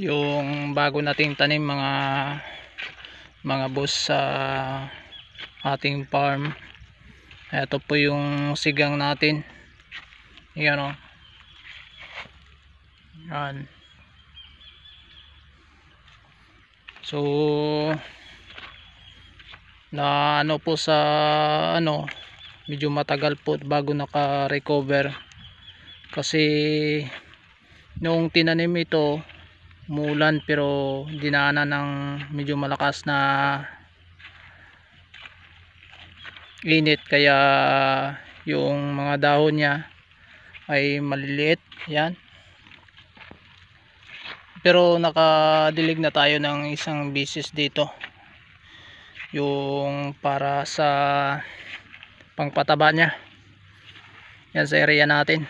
yung bago nating tanim mga boss sa ating farm. Ito po yung sigang natin. Yan o. Yan. So na ano po sa medyo matagal po bago naka-recover kasi noong tinanim ito umulan pero dinaanan ng medyo malakas na init kaya yung mga dahon niya ay maliliit. Yan, pero nakadilig na tayo ng isang bisis dito yung para sa pangpataba niya. Yan sa area natin.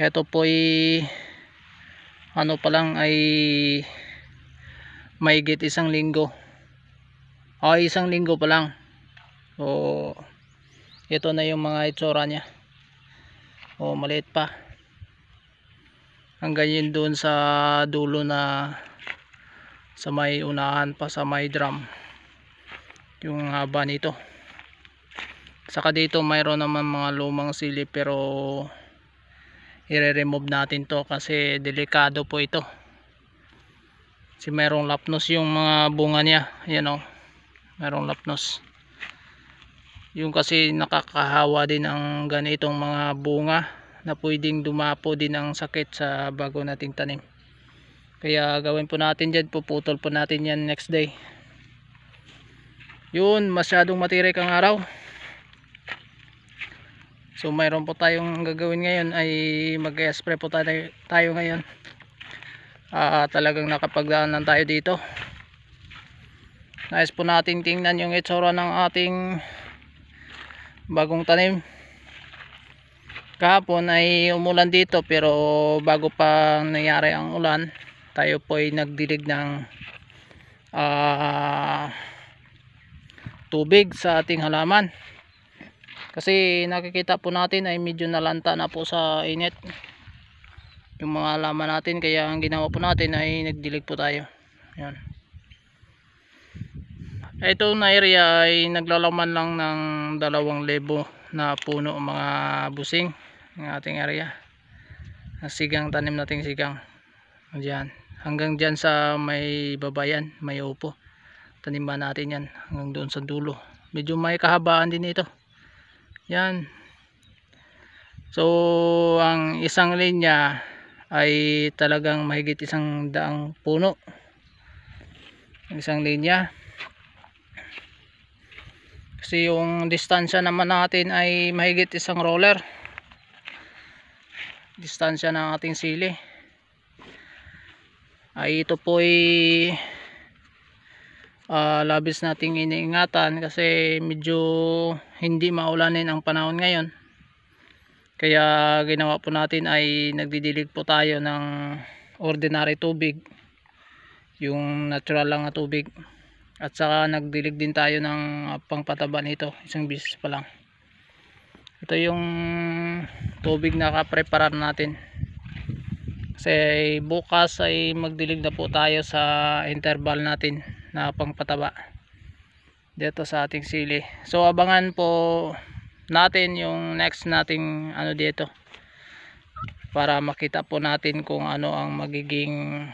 Ito po ay ano pa lang ay mahigit isang linggo pa lang. So ito na yung mga itsura niya. Maliit pa hanggang yun doon sa dulo na sa may unahan pa sa may drum yung haba nito. Saka dito mayroon naman mga lumang sili pero i-remove natin to kasi delikado po ito kasi mayroong lapnos yung mga bunga niya. Yan o, mayroong lapnos yung kasi nakakahawa din ang ganitong mga bunga na pwedeng dumapo din ang sakit sa bago nating tanim. Kaya gawin po natin dyan, puputol po natin yan next day. Yun, masyadong matirik ang araw. So mayroon po tayong gagawin ngayon ay mag-spray po tayo ngayon. Talagang nakapagdaanan tayo dito. Nais po natin tingnan yung itsura ng ating bagong tanim. Kahapon ay umulan dito pero bago pa nangyari ang ulan tayo po ay nagdilig ng tubig sa ating halaman. Kasi nakikita po natin ay medyo nalanta na po sa init yung mga halaman natin, kaya ang ginawa po natin ay nagdilig po tayo. Yan. Ito na area ay naglalaman lang ng 2,000 na puno mga busing ng ating area. Sigang, tanim nating sigang. Diyan. Hanggang dyan sa may babayan, may upo. Taniman natin yan hanggang doon sa dulo. Medyo may kahabaan din ito. Yan. So ang isang linya ay talagang mahigit 100 puno. Ang isang linya. Kasi yung distansya naman natin ay mahigit 1 roller. Distansya ng ating sili. Ay ito po ay labis nating iniingatan kasi medyo hindi maulanin ang panahon ngayon. Kaya ginawa po natin ay nagdidilig po tayo ng ordinary tubig, yung natural lang na tubig, at saka nagdilig din tayo ng pangpataba nito, isang bisis pa lang. Ito yung tubig na kapreparar natin kasi bukas ay magdilig na po tayo sa interval natin na pangpataba dito sa ating sili. So abangan po natin yung next nating dito para makita po natin kung ano ang magiging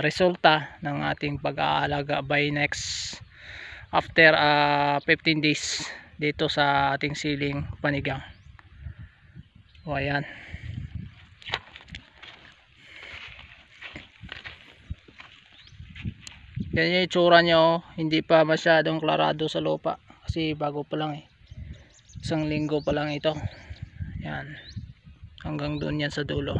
resulta ng ating pag-aalaga by next after 15 days dito sa ating siling panigang. O ayan. Yan yung itsura nyo, hindi pa masyadong klarado sa lupa kasi bago pa lang 1 linggo pa lang ito. Yan, hanggang doon yan sa dulo.